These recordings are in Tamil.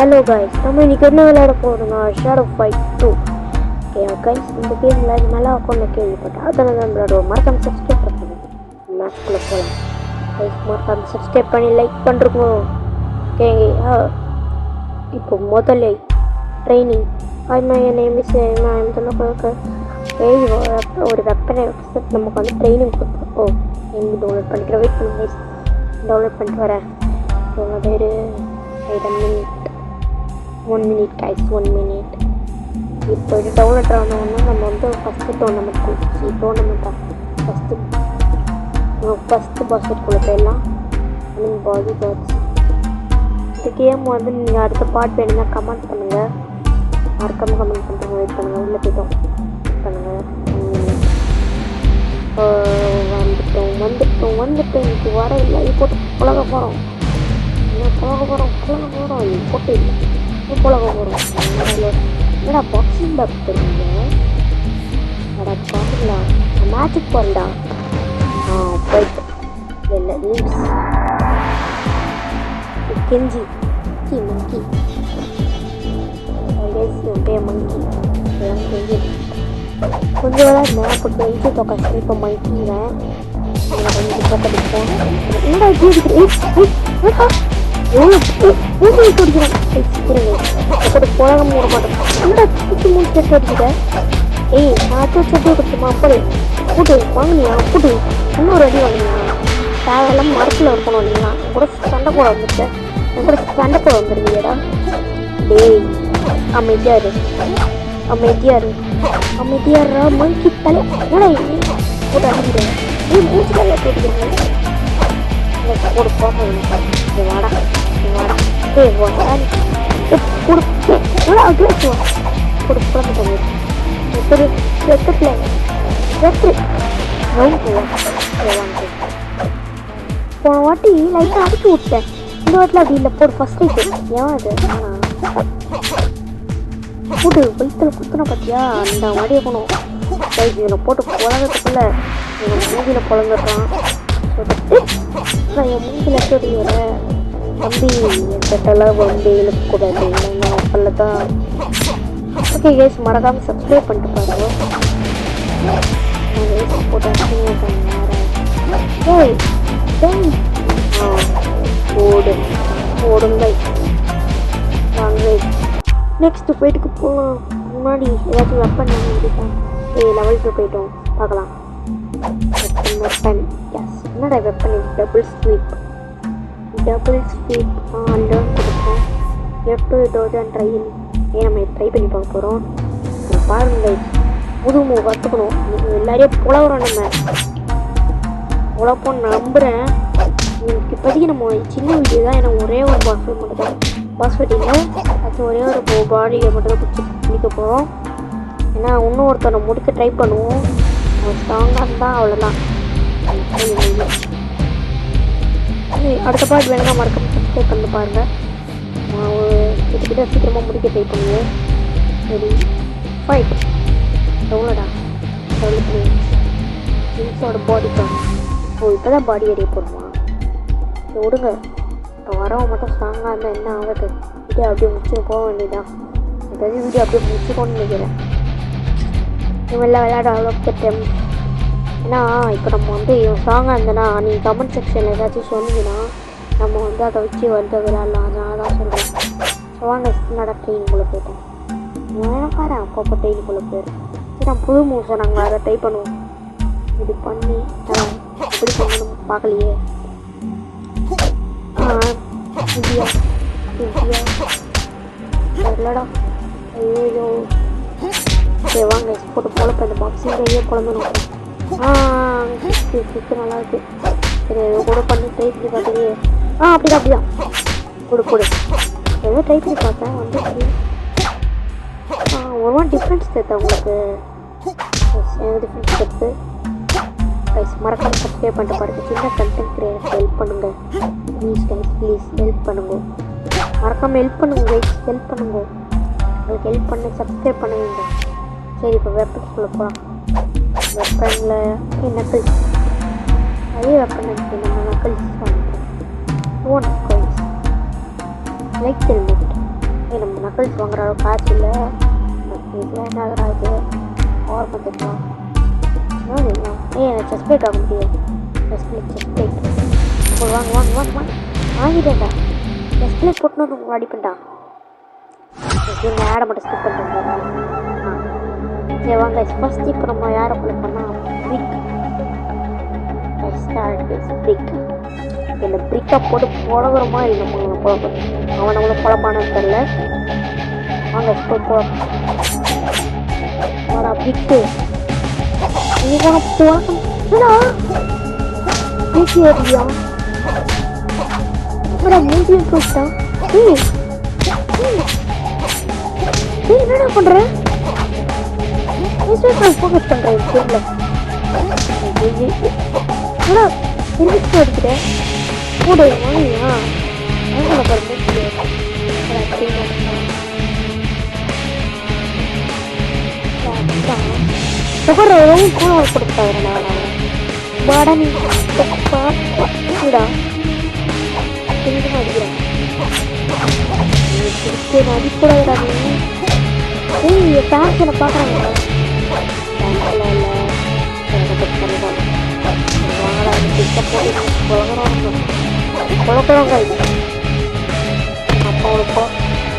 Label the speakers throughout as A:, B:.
A: ஹலோ கைஸ், நம்ம இன்னைக்கு என்ன விளையாட போகிறோம்னா ஷேடோ ஃபைட் 2. ஓகே கைஸ், இந்த கேமில் நல்லா உட்காந்து கேள்விப்பட்டேன். அதனால தான் விளையாடுவோம். மறக்காம சப்ஸ்கிரைப் பண்ணுங்க. மேட்ச்குள்ளே போகலாம் கைஸ். மறக்காம சப்ஸ்கிரைப் பண்ணி லைக் பண்ணுறோம். ஓகே, இப்போ முதல்ல ட்ரைனிங். மை நேம் இஸ் ஒரு வெப்பனை நமக்கு வந்து ட்ரைனிங் கொடுப்போம். எங்கே டவுன்லோட் பண்ணிக்கிறேன், வெயிட் பண்ணுங்க கைஸ். டவுன்லோட் பண்ணிட்டு வரேன். பேர் one minute guys, 1 minute. இப்போ இது டவுன்லோட் ஆனோன்னா நம்ம வந்து ஃபஸ்ட்டு டோர்னமெண்ட்டாக ஃபஸ்ட்டு பாஸ்கெட்குள்ளே போயிடலாம். பாடி பாட்ஸ் இந்த கேம் வந்து நீங்கள் அடுத்த பார்ட் வேணும்னா கமெண்ட் பண்ணுங்கள். மறக்காமல் கமெண்ட் பண்ணுறாங்க. வெயிட் பண்ணுங்கள், உள்ளே போய்ட்டோம். பண்ணுங்கள். வந்துட்டோம் இன்னைக்கு வர இல்லை. போட்டு பழக போகிறோம் போட்டு இல்லை பழக போகிறோம். என்னடா பாக்ஸிங் பேக் தெரியுங்க. என்னடா பாருங்களா, மேட்சுக்கு போகிறேன்டா. போயிட்டு இல்லை லீவ்ஸ் கெஞ்சி மங்கி மங்கி கெஞ்சி கொஞ்சம் விளையாடுனேன். அப்போ கெஞ்சி தொக்காச்சு. இப்போ மங்கிங்கிறேன். கொஞ்சம் தோக்கடிப்பேன். என்னடா போக மூட மாட்டேன். என்னடா மூணு செட் அடிச்சுட்டேன். நான் செட்டு கொடுத்துமா அப்படி போட்டு வாங்கினியா போட்டு இன்னொரு அடி வாங்கினீங்க. தேவையெல்லாம் மரத்தில் இருக்கணும். இல்லைங்களா கூட சண்டை போட வந்துட்டேன். என் கூட சண்டை போட வந்துருவியடா. டேய் அமைதியாரு மங்கி தலை போட்டு அடிக்கிறேன். மூச்சு தலை போட்டுக்கிறேன். போடு போக வாடா போன வாட்டி லைட்டாக அடிச்சு விட்டேன். இந்த வாட்டில் அப்படி இல்லை. போடு ஃபர்ஸ்ட் ரைட்டு. ஏன் அது போட்டு வயிற்றுல குத்துன பார்த்தியா? அந்த மாதிரியே போகணும். இதில் போட்டு புழங்கத்துக்குள்ள என் மூஞ்சியில் புழங்குறான். என் மூஞ்சில் எப்படி வர தம்பி என்கிட்டலாம் வந்து இழுக்கக்கூடாது. இல்லைங்க அப்பல்ல தான். ஓகே கேஸ், மறக்காமல் சப்ஸ்கிரைப் பண்ணிட்டு பாருங்க. ஓடுங்க வாங்க. நெக்ஸ்ட் ஃபைட்டுக்கு போகலாம். முன்னாடி ஏதாச்சும் வெப்பன் வாங்கிட்டேன். லெவல் 2 போயிட்டோம். பார்க்கலாம். Weapons. என்னடா வெப்பன்? டபுள் ஸ்வீப் லேர்ன் கொடுப்போம். எஃப்2 தௌசண்ட் ட்ரைன். நம்ம ட்ரை பண்ணி பார்க்க போகிறோம். பாருங்கள், புது மூவ் கற்றுக்கணும். எல்லாரையும் புலவரோம். நம்ம உழப்போன்னு நம்புகிறேன். இப்போதைக்கு நம்ம சின்ன வீடியோ தான். எனக்கு ஒரே ஒரு பாஸ்வேர்ட் மட்டும் தான். பாஸ்வேர்ட் இல்லை, அது ஒரே ஒரு பாடியை மட்டும் தான் பிடிக்க போகிறோம். ஏன்னா இன்னும் ஒருத்தனை முடிக்க ட்ரை பண்ணுவோம். ஸ்ட்ராங்காக இருந்தால் அவ்வளோதான். அடுத்த பார்ட் வேணும்னா மறக்காம சப்ஸ்கிரைப் பண்ணி பாருங்கள். கிட்ட சீக்கிரமாக முடிக்க ட்ரை பண்ணுவோம். சரி ஃபைட் எவ்வளோடா ஜிம்ஸோட பாடி கார்டு. இப்போ தான் பாடி ஏரியா போடுவான். விடுங்க, இப்போ வரவன் மட்டும் ஸ்ட்ராங்காக இருந்தால் என்ன ஆகுது? வீடியோ அப்படியே முடிச்சு போக வேண்டியதான். ஏதாவது வீடியோ அப்படியே முடிச்சுக்கோன்னு நினைக்கிறேன். இவெல்லாம் விளையாட அவ்வளோ டைம். ஏன்னா இப்போ நம்ம வந்து ஸ்ட்ராங்காக இருந்தேன்னா நீங்கள் கமெண்ட் செக்ஷனில் ஏதாச்சும் சொன்னீங்கன்னா நம்ம வந்து அதை வச்சு வந்து விளையாடலாம். அதனால தான் சொல்கிறேன். ஸோ வாங்க, என்னோட ட்ரெயினுக்குள்ளே போயிட்டேன். நான் பாரு அப்பப்போ ட்ரெயினுக்குள்ளே போயிடும். நான் புது மூவ்ஸை நாங்கள் அதை ட்ரை பண்ணுவோம். இது பண்ணி எப்படி பண்ணணும் பார்க்கலையே. இந்தியா இல்லைடா. ஐயோ சரி வாங்க போட்டு போலப்போ இந்த பாக்ஸிங் கையே குழம்பணும். நல்லா இருக்கு. சரி ஏதோ கூட பண்ணி ட்ரை பண்ணி பார்த்தீங்க. அப்படிதான் கொடு ஏதோ ட்ரை பண்ணி பார்த்தேன். வந்துச்சு. ஒரு டிஃப்ரென்ஸ் தெரியுது உங்களுக்கு. எனக்கு டிஃப்ரென்ஸ் தெரியுது. கைஸ் மறக்காம சப்ஸ்கிரைப் பண்ணிட்டு பாருங்கள். சின்ன கண்டென்ட் கிரியேட்டருக்கு ஹெல்ப் பண்ணுங்கள். ப்ளீஸ் கைஸ், ப்ளீஸ் ஹெல்ப் பண்ணுங்க. மறக்காமல் ஹெல்ப் பண்ணுங்க கைஸ், ஹெல்ப் பண்ணுங்க. உங்களுக்கு ஹெல்ப் பண்ண சப்ஸ்கிரைப் பண்ணுவீங்க. சரி இப்போ வெப்பன்ஸ்குள்ளே போகலாம். வெப்பனில் நக்கல்ஸ் அதே வெப்பன் இருக்கு. நம்ம நக்கல்ஸ் வாங்கிக்கிறோம். லைக் ஹெல்மெட் நகல்ஸ் வாங்குற அளவுக்கு காசு இல்லை. இதில் என்ன ஆகுறாது ஓவர் பார்த்துக்கலாம். செஸ் பிளேட் வாங்க முடியாது. செஸ் பிளேட் வாங்க வாங்க வாங்க வாங்க வாங்கிட்டேன்டா. செஸ் பிளேட் போட்டுன்னு உங்களை அடிப்பேன்டா. எங்கள் ஆடை மட்டும் ஸ்கிப் பண்ணுறேன். சரி வாங்க ஃபஸ்ட் இப்போ நம்ம யாரை கொலை பண்ணால் பிரிக் பிரிக் இந்த பிரிக்கை போட்டு புழகுற மாதிரி நம்ம குழப்பம். அவன் நம்மளை குழப்பானு தெரில. வாங்க இப்போ போடா பிரிக்கு ஏறியா மூஞ்சியும் போயிட்டான். என்னடா பண்ற? ஃபோக்கஸ் பண்றேன் கேம்ல. அடிக்கிறேன் கூட வாங்கியா கொடுத்தாருடா வடனி அடிக்கிறேன் அடிக்கூடாதுடா. நீ ஃபேஷனை பார்க்குறாங்க குழக்கிறாங்க. அப்போ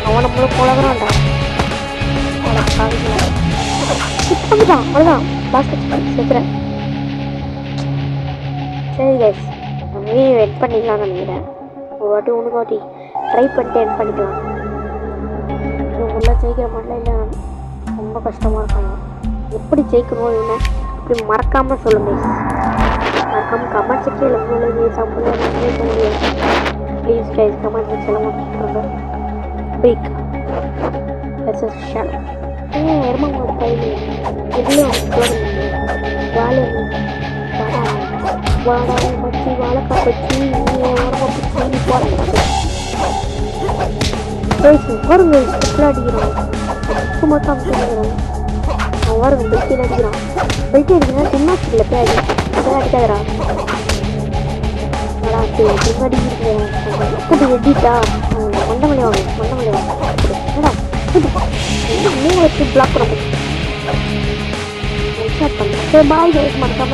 A: அவன் நம்மளும் குழக்கிறான்டா. இப்போதான் அவ்வளோதான் பாஸ்கெட் சேர்த்துறேன். சரி கைஸ் நம்ம எட் பண்ணிக்கலாம்னு நினைக்கிறேன். ஒரு வாட்டி ஒன்று வாட்டி ட்ரை பண்ணிட்டு எட் பண்ணிக்கலாம். இவங்களாம் ஜெயிக்கிற மாதிரிலாம் இல்லை. ரொம்ப கஷ்டமாக இருக்காங்க. எப்படி ஜெயிக்கணும் என்ன அப்படி மறக்காமல் சொல்லுங்கள். மறக்காமல் கமெண்ட் செக்ஷனில் உங்களுக்கு சாப்பிட முடியாது. ப்ளீஸ் கைஸ் கமெண்ட் செக்ஷனில் மட்டும் பிக் ஷேடோ எருமாவோட கையில் எதுலையும் வாழை வாடா மச்சி வாழைக்காய் பச்சி பாருங்க ஸ்டெப்பில் அடிக்கிறான். சும்மா தான் அடிக்கிறான். அவன் பாருங்க பெல்ட்டில் அடிக்கிறான். பெல்ட்டி அடிக்கிறா சிம்மாச்சில் போய் அடிக்காதரா. பின்னாடி இப்படி எடிட்டா மண்டமலை வாங்க மண்டமலை வாங்க மூணு வச்சு பிளாக் பண்ண பாய் மறக்காம